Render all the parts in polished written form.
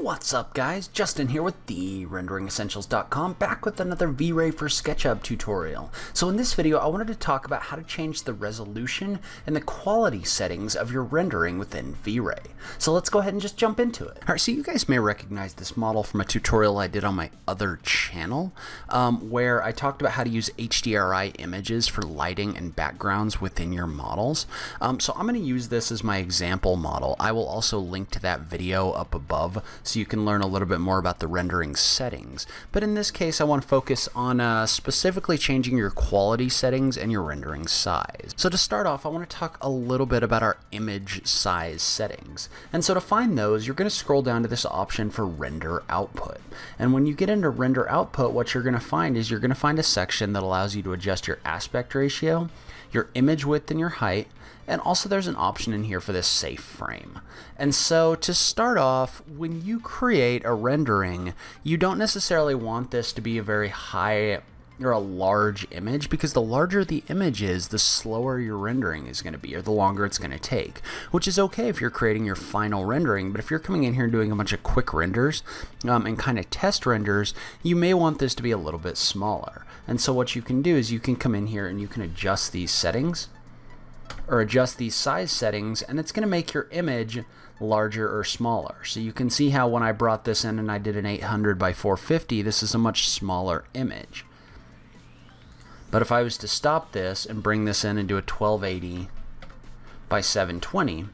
What's up guys, Justin here with the RenderingEssentials.com, back with another Vray for SketchUp tutorial. So in this video I wanted to talk about how to change the resolution and the quality settings of your rendering within Vray. So let's go ahead and just jump into it. Alright, so you guys may recognize this model from a tutorial I did on my other channel, where I talked about how to use HDRI images for lighting and backgrounds within your models. So I'm going to use this as my example model. I will also link to that video up above, so you can learn a little bit more about the rendering settings. But in this case, I want to focus on specifically changing your quality settings and your rendering size. So to start off, I want to talk a little bit about our image size settings. And so to find those, you're going to scroll down to this option for render output. And when you get into render output, what you're going to find is you're going to find a section that allows you to adjust your aspect ratio, your image width and your height, and also there's an option in here for this safe frame. And so to start off, when you create a rendering, you don't necessarily want this to be a very high or a large image, because the larger the image is, the slower your rendering is going to be, or the longer it's going to take, which is okay if you're creating your final rendering. But if you're coming in here and doing a bunch of quick renders and kind of test renders, you may want this to be a little bit smaller. And so what you can do is you can come in here and you can adjust these settings, or adjust these size settings, and it's going to make your image larger or smaller. So you can see how when I brought this in and I did an 800 by 450, this is a much smaller image. But if I was to stop this and bring this in and do a 1280 by 720,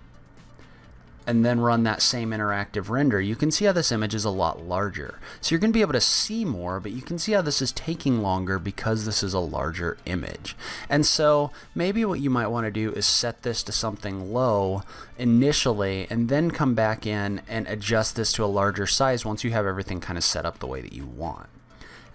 and then run that same interactive render, you can see how this image is a lot larger. So you're going to be able to see more, but you can see how this is taking longer because this is a larger image. And so maybe what you might want to do is set this to something low initially, and then come back in and adjust this to a larger size once you have everything kind of set up the way that you want.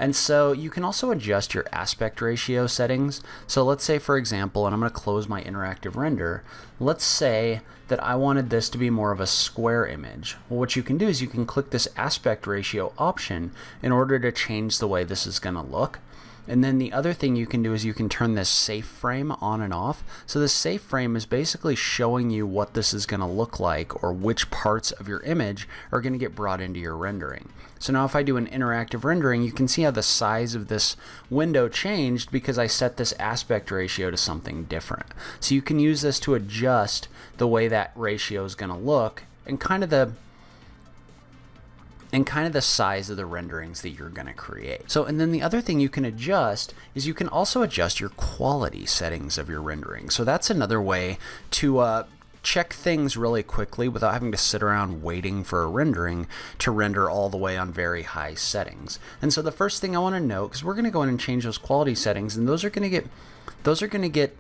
And so you can also adjust your aspect ratio settings. So let's say, for example, and I'm going to close my interactive render, let's say that I wanted this to be more of a square image. Well, what you can do is you can click this aspect ratio option in order to change the way this is going to look. And then the other thing you can do is you can turn this safe frame on and off. So this safe frame is basically showing you what this is going to look like, or which parts of your image are going to get brought into your rendering. So now if I do an interactive rendering, you can see how the size of this window changed because I set this aspect ratio to something different. So you can use this to adjust the way that ratio is going to look, and kind of the size of the renderings that you're going to create. So, and then the other thing you can adjust is you can also adjust your quality settings of your rendering. So that's another way to check things really quickly without having to sit around waiting for a rendering to render all the way on very high settings. And so the first thing I want to note, because we're going to go in and change those quality settings, and those are going to get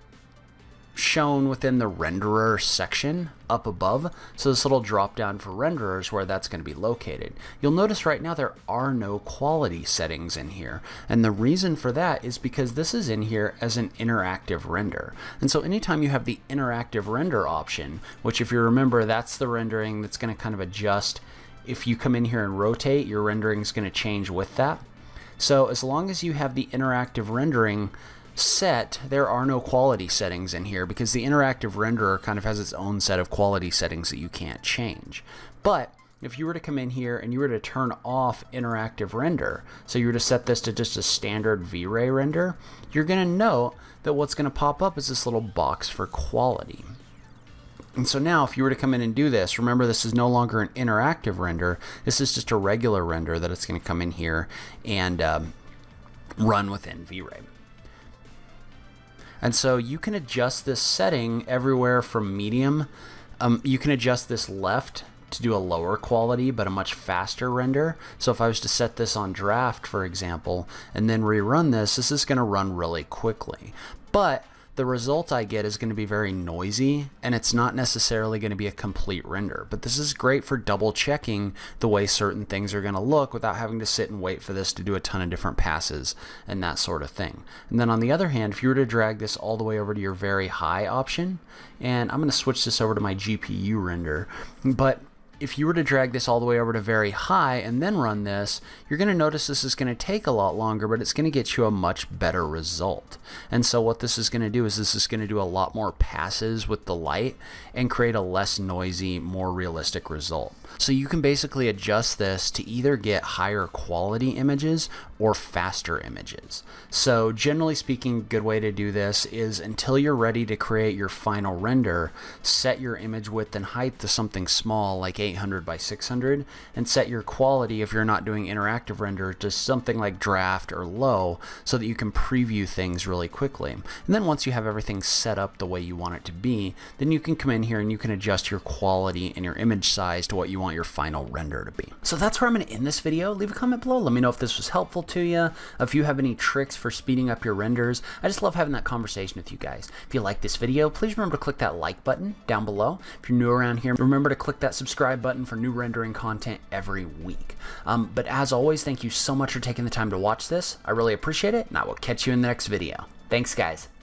shown within the renderer section up above. So this little drop down for renderers, where that's going to be located. You'll notice right now there are no quality settings in here, and the reason for that is because this is in here as an interactive render. And so anytime you have the interactive render option, which if you remember, that's the rendering that's going to kind of adjust. If you come in here and rotate, your rendering is going to change with that. So as long as you have the interactive rendering set, there are no quality settings in here, because the interactive renderer kind of has its own set of quality settings that you can't change. But if you were to come in here and you were to turn off interactive render, so you were to set this to just a standard Vray render, you're going to note that what's going to pop up is this little box for quality. And so now if you were to come in and do this, remember this is no longer an interactive render, this is just a regular render that it's going to come in here and run within Vray. And so you can adjust this setting everywhere from medium. You can adjust this left to do a lower quality but a much faster render. So if I was to set this on draft, for example, and then rerun this, this is going to run really quickly. But the result I get is going to be very noisy, and it's not necessarily going to be a complete render. But this is great for double checking the way certain things are going to look without having to sit and wait for this to do a ton of different passes and that sort of thing. And then on the other hand, if you were to drag this all the way over to your very high option, and I'm going to switch this over to my GPU render, but if you were to drag this all the way over to very high and then run this, you're going to notice this is going to take a lot longer, but it's going to get you a much better result. And so what this is going to do is this is going to do a lot more passes with the light and create a less noisy, more realistic result. So you can basically adjust this to either get higher quality images or faster images. So generally speaking, a good way to do this is until you're ready to create your final render, set your image width and height to something small like 800 by 600 and set your quality, if you're not doing interactive render, to something like draft or low so that you can preview things really quickly. And then once you have everything set up the way you want it to be, then you can come in here and you can adjust your quality and your image size to what you want your final render to be. So that's where I'm going to end this video. Leave a comment below. Let me know if this was helpful to you. If you have any tricks for speeding up your renders. I just love having that conversation with you guys. If you like this video, please remember to click that like button down below. If you're new around here, remember to click that subscribe button for new rendering content every week. But as always, thank you so much for taking the time to watch this. I really appreciate it, and I will catch you in the next video. Thanks, guys.